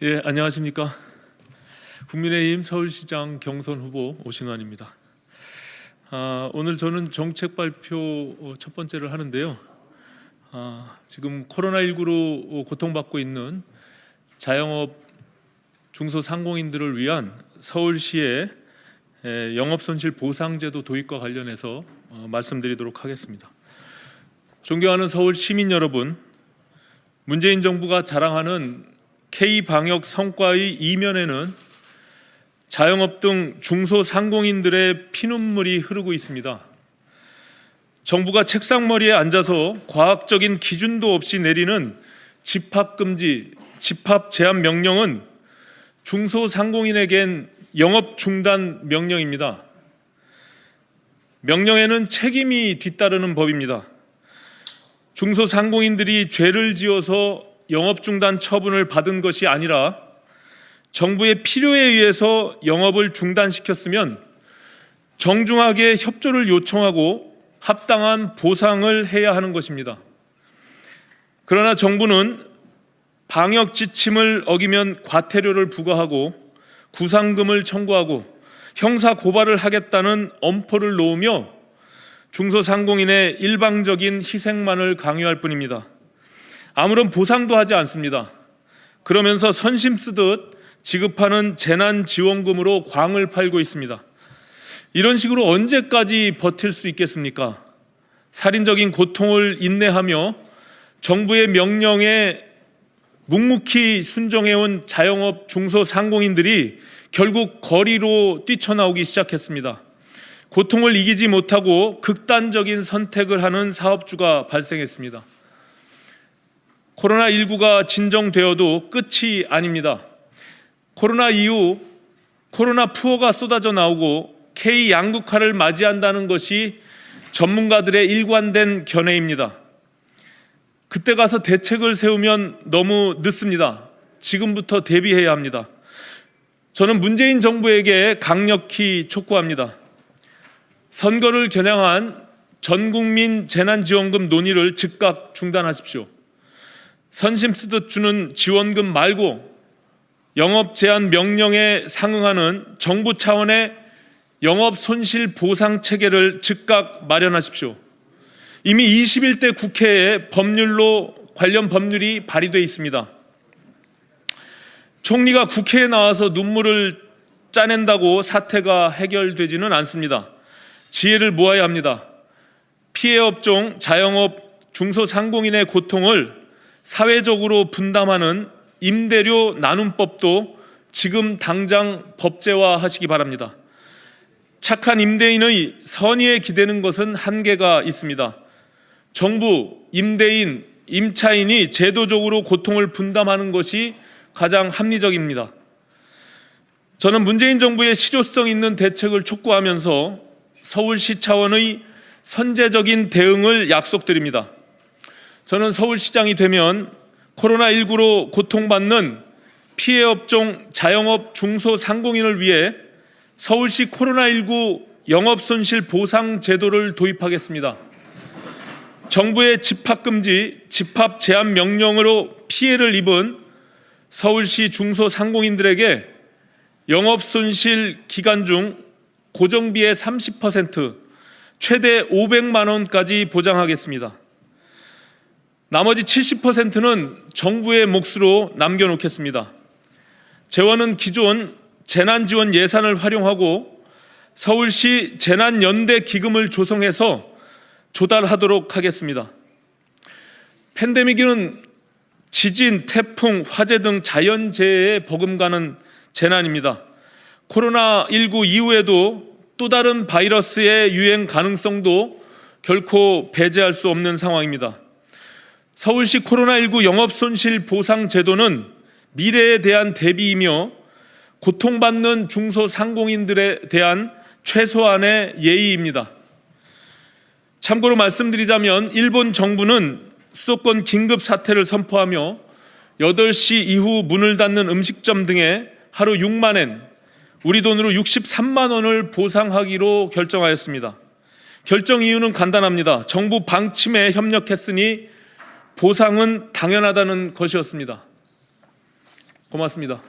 안녕하십니까. 국민의힘 서울시장 경선 후보 오신환입니다. 오늘 저는 정책 발표 첫 번째를 하는데요. 지금 코로나19로 고통받고 있는 자영업 중소상공인들을 위한 서울시의 영업손실 보상제도 도입과 관련해서 말씀드리도록 하겠습니다. 존경하는 서울 시민 여러분, 문재인 정부가 자랑하는 K방역 성과의 이면에는 자영업 등 중소상공인들의 피눈물이 흐르고 있습니다. 정부가 책상머리에 앉아서 과학적인 기준도 없이 내리는 집합금지, 집합 제한 명령은 중소상공인에겐 영업 중단 명령입니다. 명령에는 책임이 뒤따르는 법입니다. 중소상공인들이 죄를 지어서 영업 중단 처분을 받은 것이 아니라 정부의 필요에 의해서 영업을 중단시켰으면 정중하게 협조를 요청하고 합당한 보상을 해야 하는 것입니다. 그러나 정부는 방역 지침을 어기면 과태료를 부과하고 구상금을 청구하고 형사 고발을 하겠다는 엄포를 놓으며 중소상공인의 일방적인 희생만을 강요할 뿐입니다. 아무런 보상도 하지 않습니다. 그러면서 선심 쓰듯 지급하는 재난지원금으로 광을 팔고 있습니다. 이런 식으로 언제까지 버틸 수 있겠습니까? 살인적인 고통을 인내하며 정부의 명령에 묵묵히 순종해온 자영업 중소상공인들이 결국 거리로 뛰쳐나오기 시작했습니다. 고통을 이기지 못하고 극단적인 선택을 하는 사업주가 발생했습니다. 코로나19가 진정되어도 끝이 아닙니다. 코로나 이후 코로나 푸어가 쏟아져 나오고 K양극화를 맞이한다는 것이 전문가들의 일관된 견해입니다. 그때 가서 대책을 세우면 너무 늦습니다. 지금부터 대비해야 합니다. 저는 문재인 정부에게 강력히 촉구합니다. 선거를 겨냥한 전국민 재난지원금 논의를 즉각 중단하십시오. 선심 쓰듯 주는 지원금 말고 영업 제한 명령에 상응하는 정부 차원의 영업 손실 보상 체계를 즉각 마련하십시오. 이미 21대 국회에 관련 법률이 발의되어 있습니다. 총리가 국회에 나와서 눈물을 짜낸다고 사태가 해결되지는 않습니다. 지혜를 모아야 합니다. 피해 업종, 자영업, 중소상공인의 고통을 사회적으로 분담하는 임대료 나눔법도 지금 당장 법제화하시기 바랍니다. 착한 임대인의 선의에 기대는 것은 한계가 있습니다. 정부, 임대인, 임차인이 제도적으로 고통을 분담하는 것이 가장 합리적입니다. 저는 문재인 정부의 실효성 있는 대책을 촉구하면서 서울시 차원의 선제적인 대응을 약속드립니다. 저는 서울시장이 되면 코로나19로 고통받는 피해 업종 자영업 중소상공인을 위해 서울시 코로나19 영업손실 보상 제도를 도입하겠습니다. 정부의 집합금지, 집합 제한 명령으로 피해를 입은 서울시 중소상공인들에게 영업손실 기간 중 고정비의 30%, 최대 500만 원까지 보장하겠습니다. 나머지 70%는 정부의 몫으로 남겨놓겠습니다. 재원은 기존 재난지원 예산을 활용하고 서울시 재난연대 기금을 조성해서 조달하도록 하겠습니다. 팬데믹은 지진, 태풍, 화재 등 자연재해에 버금가는 재난입니다. 코로나19 이후에도 또 다른 바이러스의 유행 가능성도 결코 배제할 수 없는 상황입니다. 서울시 코로나19 영업손실 보상 제도는 미래에 대한 대비이며 고통받는 중소상공인들에 대한 최소한의 예의입니다. 참고로 말씀드리자면 일본 정부는 수도권 긴급 사태를 선포하며 8시 이후 문을 닫는 음식점 등에 하루 6만 엔, 우리 돈으로 63만 원을 보상하기로 결정하였습니다. 결정 이유는 간단합니다. 정부 방침에 협력했으니 보상은 당연하다는 것이었습니다. 고맙습니다.